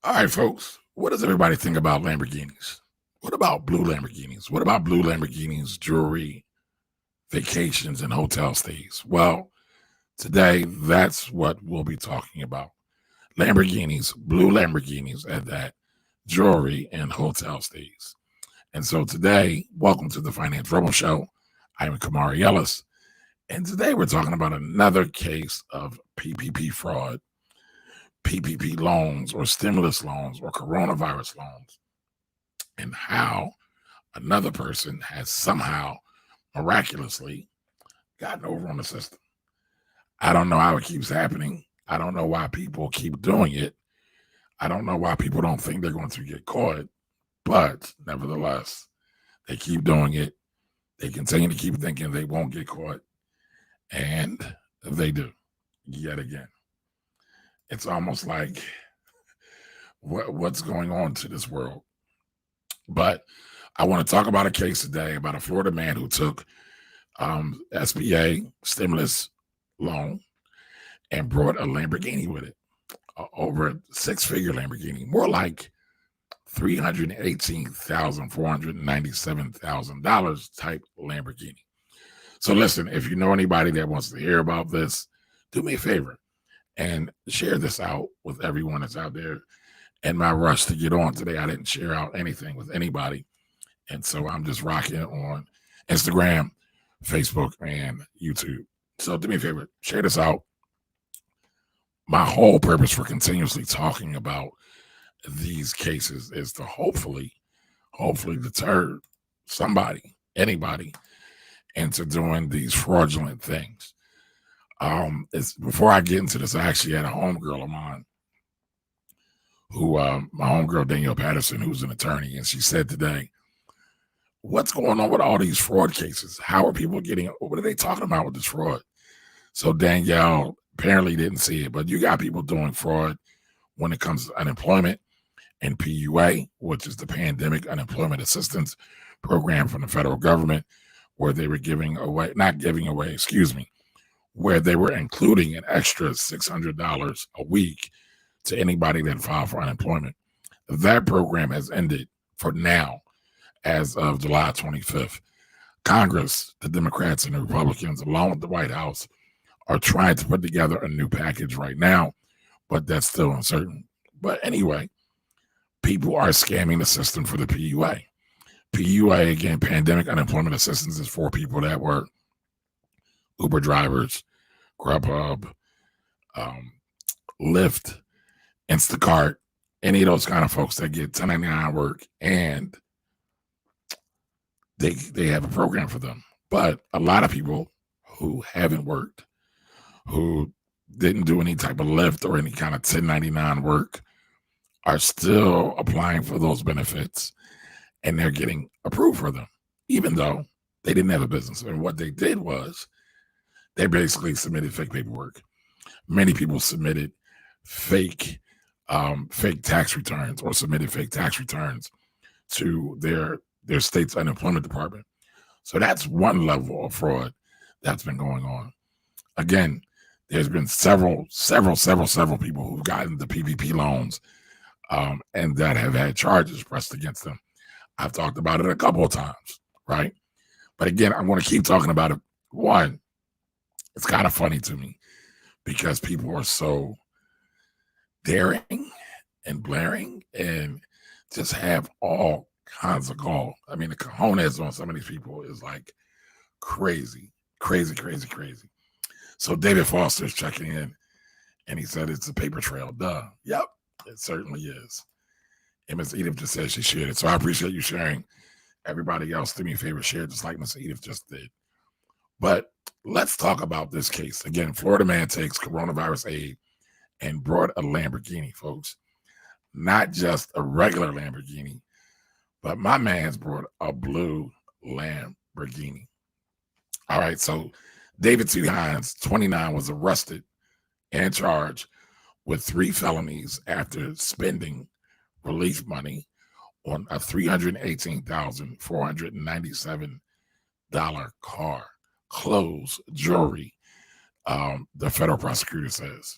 All right, folks. What does everybody think about Lamborghinis? What about blue Lamborghinis? What about blue Lamborghinis, jewelry, vacations, and hotel stays? Well, today that's what we'll be talking about. Lamborghinis, blue Lamborghinis at that, jewelry, and hotel stays. And so today, welcome to the Finance Rebel Show. I'm Kamari Ellis. And today we're talking about another case of PPP fraud, PPP loans or stimulus loans or coronavirus loans, and how another person has somehow miraculously gotten over on the system. I don't know how it keeps happening. I don't know why people keep doing it. I don't know why people don't think they're going to get caught, but nevertheless, they keep doing it. They continue to keep thinking they won't get caught, and they do yet again. It's almost like what's going on to this world. But I want to talk about a case today about a Florida man who took SBA stimulus loan and brought a Lamborghini with it, over a six-figure Lamborghini, more like $318,497 type Lamborghini. So listen, if you know anybody that wants to hear about this, do me a favor and share this out with everyone that's out there. In my rush to get on today, I didn't share out anything with anybody. And so I'm just rocking on Instagram, Facebook, and YouTube. So do me a favor, share this out. My whole purpose for continuously talking about these cases is to hopefully deter somebody, anybody, into doing these fraudulent things. Before I get into this, I actually had a homegirl of mine who, my homegirl Danielle Patterson, who's an attorney, and she said today, what's going on with all these fraud cases? How are people getting, what are they talking about with this fraud? So Danielle apparently didn't see it, but you got people doing fraud when it comes to unemployment and PUA, which is the Pandemic Unemployment Assistance Program from the federal government, where they were where they were including an extra $600 a week to anybody that filed for unemployment. That program has ended for now as of July 25th. Congress, the Democrats and the Republicans, along with the White House, are trying to put together a new package right now, but that's still uncertain. But anyway, people are scamming the system for the PUA. PUA, again, Pandemic Unemployment Assistance, is for people that were Uber drivers, Grubhub, Lyft, Instacart, any of those kind of folks that get 1099 work, and they have a program for them. But a lot of people who haven't worked, who didn't do any type of Lyft or any kind of 1099 work, are still applying for those benefits, and they're getting approved for them, even though they didn't have a business. And what they did was they basically submitted fake paperwork. Many people submitted fake tax returns or submitted fake tax returns to their state's unemployment department. So that's one level of fraud that's been going on. Again, there's been several people who've gotten the PPP loans and that have had charges pressed against them. I've talked about it a couple of times, right? But again, I want to keep talking about it. One, it's kind of funny to me because people are so daring and blaring and just have all kinds of gall. I mean, the cojones on some of these people is like crazy. So David Foster's checking in, and he said it's a paper trail. Duh. Yep, it certainly is. And Ms. Edith just said she shared it. So I appreciate you sharing. Everybody else, do me a favor, share just like Ms. Edith just did. But let's talk about this case. Again, Florida man takes coronavirus aid and brought a Lamborghini, folks. Not just a regular Lamborghini, but my man's brought a blue Lamborghini. All right, so David T. Hines, 29, was arrested and charged with 3 felonies after spending relief money on a $318,497 car, clothes, jewelry, the federal prosecutor says.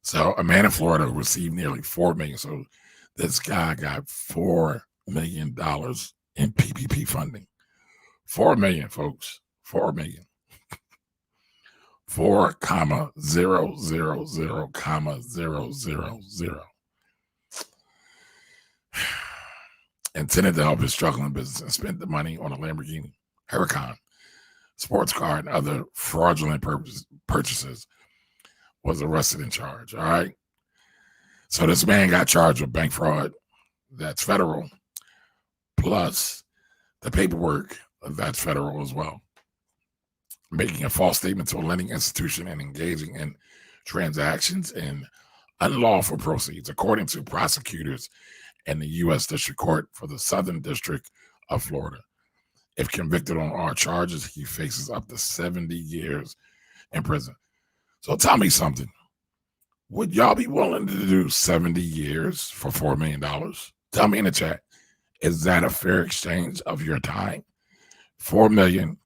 So a man in Florida received nearly $4 million. So this guy got $4 million in PPP funding. 4 million, folks. 4 million. 4,000,000. Intended to help his struggling business and spent the money on a Lamborghini Huracan, sports car, and other fraudulent purchases, was arrested and charged. All right. So this man got charged with bank fraud. That's federal. Plus the paperwork, that's federal as well. Making a false statement to a lending institution and engaging in transactions in unlawful proceeds, according to prosecutors in the U.S. District Court for the Southern District of Florida. If convicted on all charges, he faces up to 70 years in prison. So tell me something. Would y'all be willing to do 70 years for $4 million? Tell me in the chat. Is that a fair exchange of your time? $4 million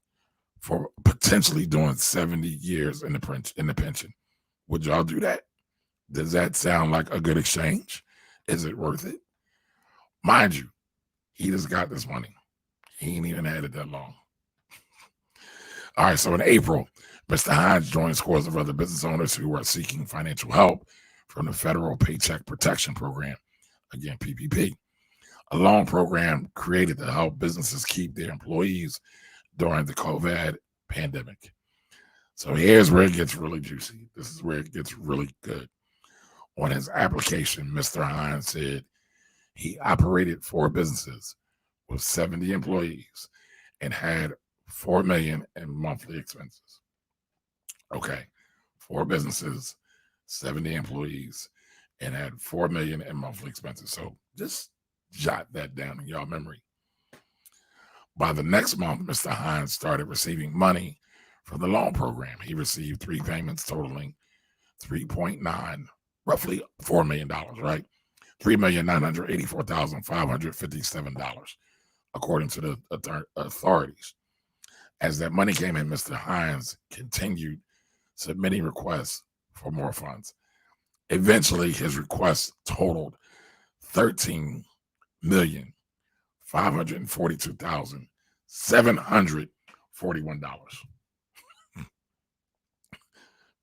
for potentially doing 70 years in the pension. Would y'all do that? Does that sound like a good exchange? Is it worth it? Mind you, he just got this money. He ain't even had it that long. All right, so in April, Mr. Hines joined scores of other business owners who were seeking financial help from the Federal Paycheck Protection Program, again, PPP, a loan program created to help businesses keep their employees during the COVID pandemic. So here's where it gets really juicy. This is where it gets really good. On his application, Mr. Hines said he operated 4 businesses with 70 employees and had $4 million in monthly expenses. Okay, 4 businesses, 70 employees, and had $4 million in monthly expenses. So just jot that down in y'all memory. By the next month, Mr. Hines started receiving money from the loan program. He received 3 payments totaling 3.9, roughly $4 million, right? $3,984,557, according to the authorities. As that money came in, Mr. Hines continued submitting requests for more funds. Eventually, his requests totaled $13,542,741.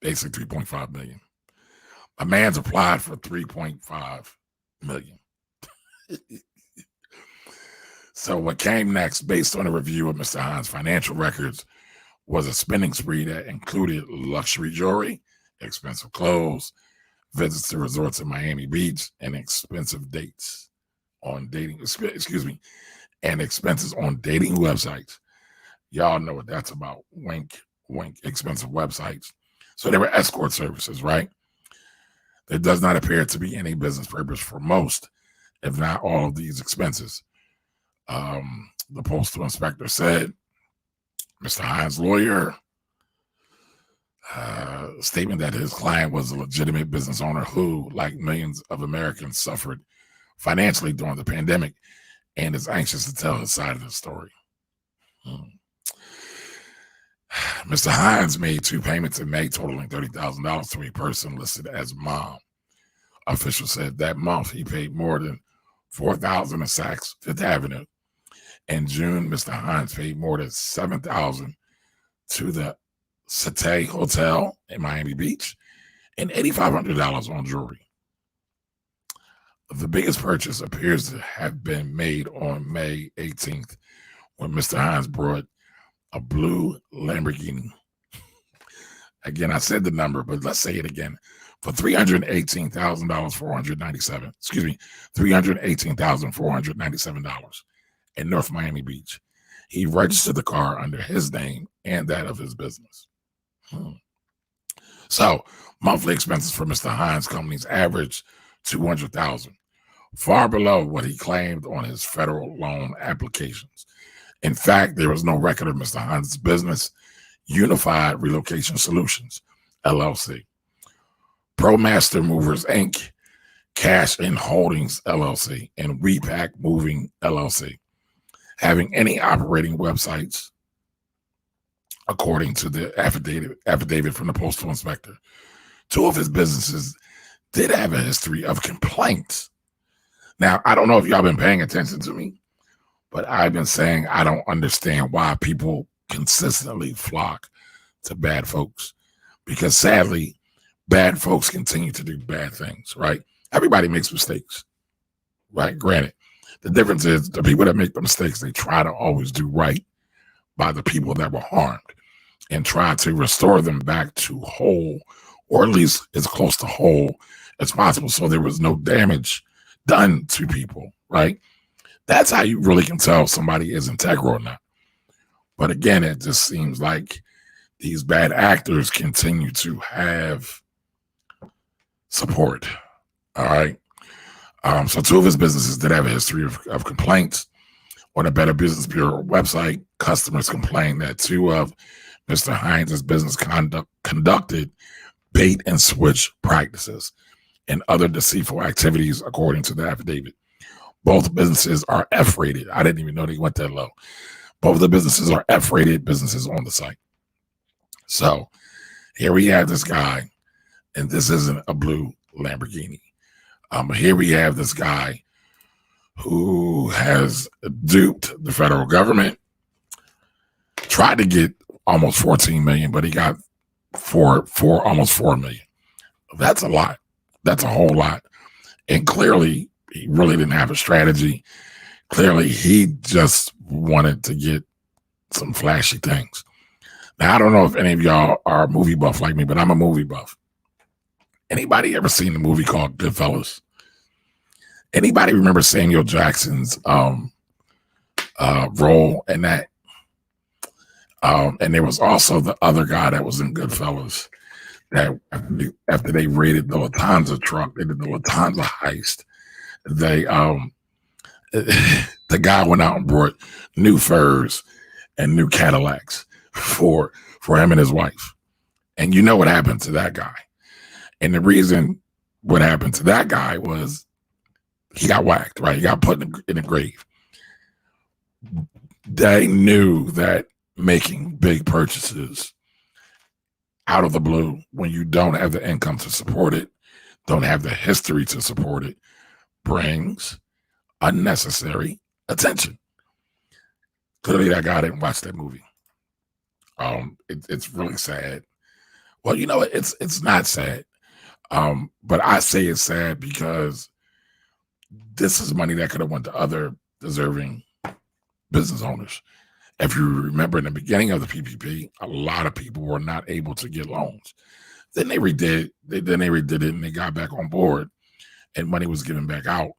Basically $3.5 million. A man's applied for $3.5 million. So what came next, based on a review of Mr. Hines' financial records, was a spending spree that included luxury jewelry, expensive clothes, visits to resorts in Miami Beach, and expensive dates on dating, and expenses on dating websites. Y'all know what that's about. Wink, wink, expensive websites. So there were escort services, right? There does not appear to be any business purpose for most, if not all, of these expenses. The postal inspector said, Mr. Hines' lawyer, statement that his client was a legitimate business owner who, like millions of Americans, suffered financially during the pandemic and is anxious to tell his side of the story. Mr. Hines made 2 payments in May totaling $30,000 to a person listed as mom. Officials said that month he paid more than $4,000 in Saks Fifth Avenue. In June, Mr. Hines paid more than $7,000 to the Cité Hotel in Miami Beach and $8,500 on jewelry. The biggest purchase appears to have been made on May 18th when Mr. Hines brought a blue Lamborghini. Again, I said the number, but let's say it again. For $318,497. $318,497 in North Miami Beach. He registered the car under his name and that of his business. So monthly expenses for Mr. Hines' companies averaged $200,000, far below what he claimed on his federal loan applications. In fact, there was no record of Mr. Hines' business, Unified Relocation Solutions, LLC, ProMaster Movers, Inc., Cash In Holdings, LLC, and Repack Moving, LLC, having any operating websites, according to the affidavit from the postal inspector. 2 of his businesses did have a history of complaints. Now, I don't know if y'all been paying attention to me, but I've been saying I don't understand why people consistently flock to bad folks, because sadly, bad folks continue to do bad things, right? Everybody makes mistakes, right? Granted, the difference is the people that make the mistakes, they try to always do right by the people that were harmed and try to restore them back to whole, or at least as close to whole as possible, so there was no damage done to people, right? That's how you really can tell if somebody is integral or not. But again, it just seems like these bad actors continue to have support. All right. So two of his businesses did have a history of complaints. On the Better Business Bureau website, customers complained that two of Mr. Hines' business conducted bait and switch practices and other deceitful activities, according to the affidavit. Both businesses are F-rated. I didn't even know they went that low. Both of the businesses are F-rated businesses on the site. So here we have this guy, and this isn't a blue Lamborghini. Here we have this guy who has duped the federal government, tried to get almost 14 million, but he got almost 4 million. That's a lot. That's a whole lot. And clearly, he really didn't have a strategy. Clearly, he just wanted to get some flashy things. Now, I don't know if any of y'all are movie buff like me, but I'm a movie buff. Anybody ever seen the movie called Goodfellas? Anybody remember Samuel Jackson's role in that? And there was also the other guy that was in Goodfellas that after they raided the Lufthansa truck, they did the Lufthansa heist. They the guy went out and brought new furs and new Cadillacs for him and his wife. And you know what happened to that guy. And the reason what happened to that guy was he got whacked, right? He got put in a grave. They knew that making big purchases out of the blue, when you don't have the income to support it, don't have the history to support it, brings unnecessary attention. Clearly, that guy didn't watch that movie. It's really sad. Well, you know, it's not sad. But I say it's sad because this is money that could have went to other deserving business owners. If you remember in the beginning of the PPP, a lot of people were not able to get loans. Then they redid it and they got back on board and money was given back out.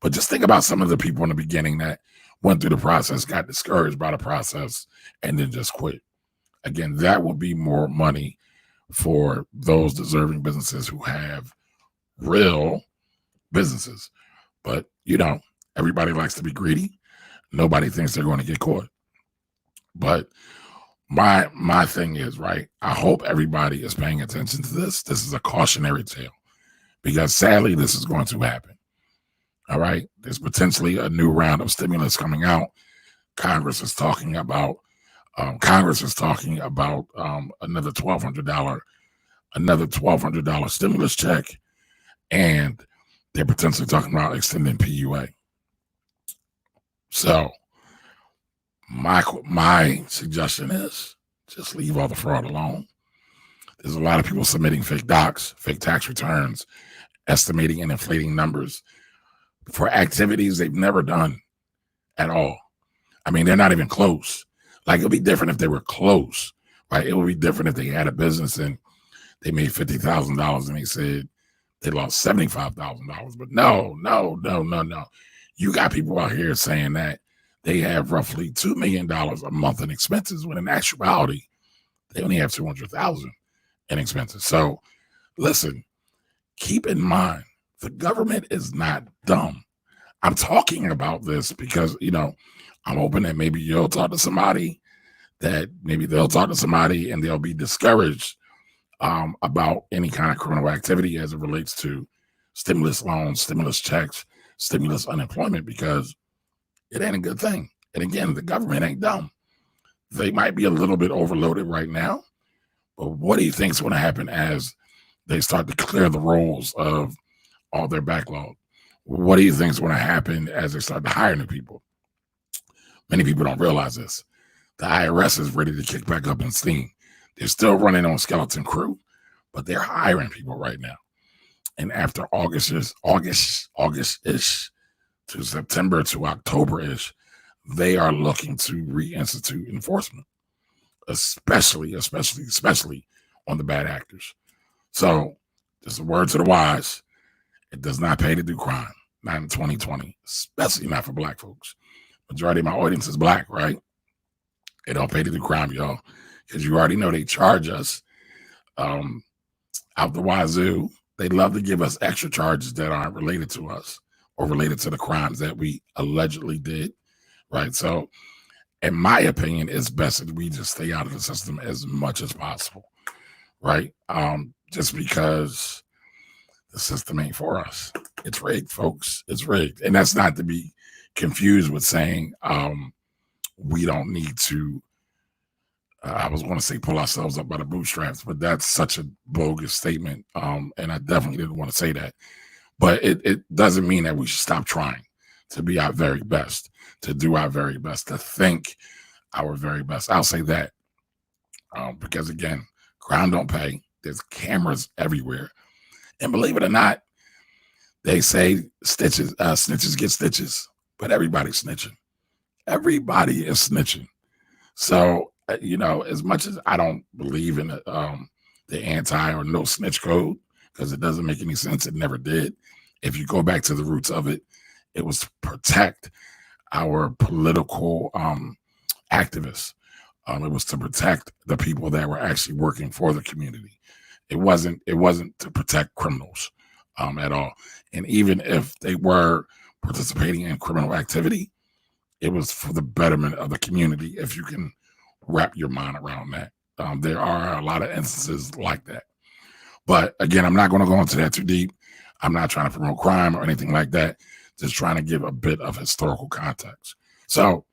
But just think about some of the people in the beginning that went through the process, got discouraged by the process, and then just quit. Again, that will be more money for those deserving businesses who have real businesses. But, you know, everybody likes to be greedy. Nobody thinks they're going to get caught. But my thing is, right, I hope everybody is paying attention to this. This is a cautionary tale because sadly, this is going to happen. All right. There's potentially a new round of stimulus coming out. Congress is talking about another $1,200 stimulus check, and they're potentially talking about extending PUA. So my suggestion is just leave all the fraud alone. There's a lot of people submitting fake docs, fake tax returns, estimating and inflating numbers for activities they've never done at all. I mean, they're not even close. Like, it would be different if they were close, right? It would be different if they had a business and they made $50,000 and they said they lost $75,000. But no. You got people out here saying that they have roughly $2 million a month in expenses, when in actuality, they only have $200,000 in expenses. So listen, keep in mind, the government is not dumb. I'm talking about this because, you know, I'm hoping that maybe you'll talk to somebody, and they'll be discouraged about any kind of criminal activity as it relates to stimulus loans, stimulus checks, stimulus unemployment, because it ain't a good thing. And again, the government ain't dumb. They might be a little bit overloaded right now, but what do you think is going to happen as they start to clear the rolls of all their backlog. What do you think is going to happen as they start to hire new people? Many people don't realize this. The IRS is ready to kick back up in steam. They're still running on skeleton crew, but they're hiring people right now. And after August-ish to September to October-ish, they are looking to reinstitute enforcement, especially on the bad actors. So just a word to the wise, it does not pay to do crime, not in 2020, especially not for Black folks. Majority of my audience is Black, right? It don't pay to do crime, y'all, because you already know they charge us out the wazoo. They love to give us extra charges that aren't related to us or related to the crimes that we allegedly did, right? So in my opinion, it's best that we just stay out of the system as much as possible, right? Just because the system ain't for us. It's rigged, folks. It's rigged. And that's not to be confused with saying we don't need to, I was going to say pull ourselves up by the bootstraps, but that's such a bogus statement. And I definitely didn't want to say that. But it doesn't mean that we should stop trying to be our very best, to do our very best, to think our very best. I'll say that because, again, crime don't pay. There's cameras everywhere. And believe it or not, they say snitches get stitches, but everybody's snitching. Everybody is snitching. So, as much as I don't believe in the anti or no snitch code, because it doesn't make any sense, it never did. If you go back to the roots of it, it was to protect our political activists. It was to protect the people that were actually working for the community. It wasn't to protect criminals at all. And even if they were participating in criminal activity, it was for the betterment of the community, if you can wrap your mind around that. There are a lot of instances like that. But again, I'm not going to go into that too deep. I'm not trying to promote crime or anything like that. Just trying to give a bit of historical context. So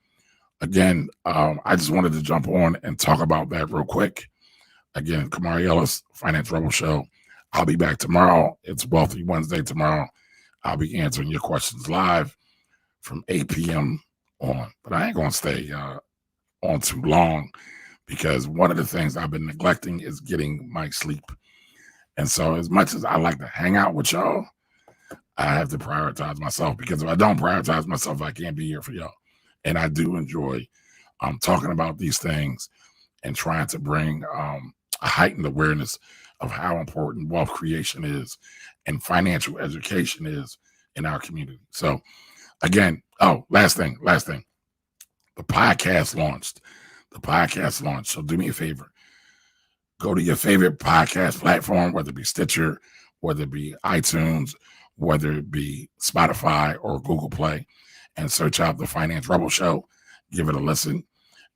again, I just wanted to jump on and talk about that real quick. Again, Kamari Ellis, Finance Rebel Show. I'll be back tomorrow. It's Wealthy Wednesday tomorrow. I'll be answering your questions live from 8 p.m. on. But I ain't going to stay on too long because one of the things I've been neglecting is getting my sleep. And so as much as I like to hang out with y'all, I have to prioritize myself, because if I don't prioritize myself, I can't be here for y'all. And I do enjoy talking about these things and trying to bring a heightened awareness of how important wealth creation is and financial education is in our community. So again, last thing. The podcast launched. So do me a favor. Go to your favorite podcast platform, whether it be Stitcher, whether it be iTunes, whether it be Spotify or Google Play, and search out the Finance Rebel Show. Give it a listen,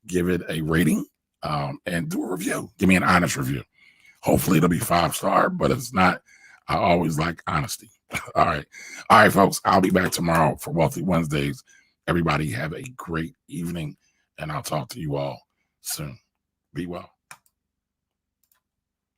give it a rating, and do a review. Give me an honest review. Hopefully it'll be 5-star, but if it's not, I always like honesty. All right, folks. I'll be back tomorrow for Wealthy Wednesdays. Everybody have a great evening, and I'll talk to you all soon. Be well.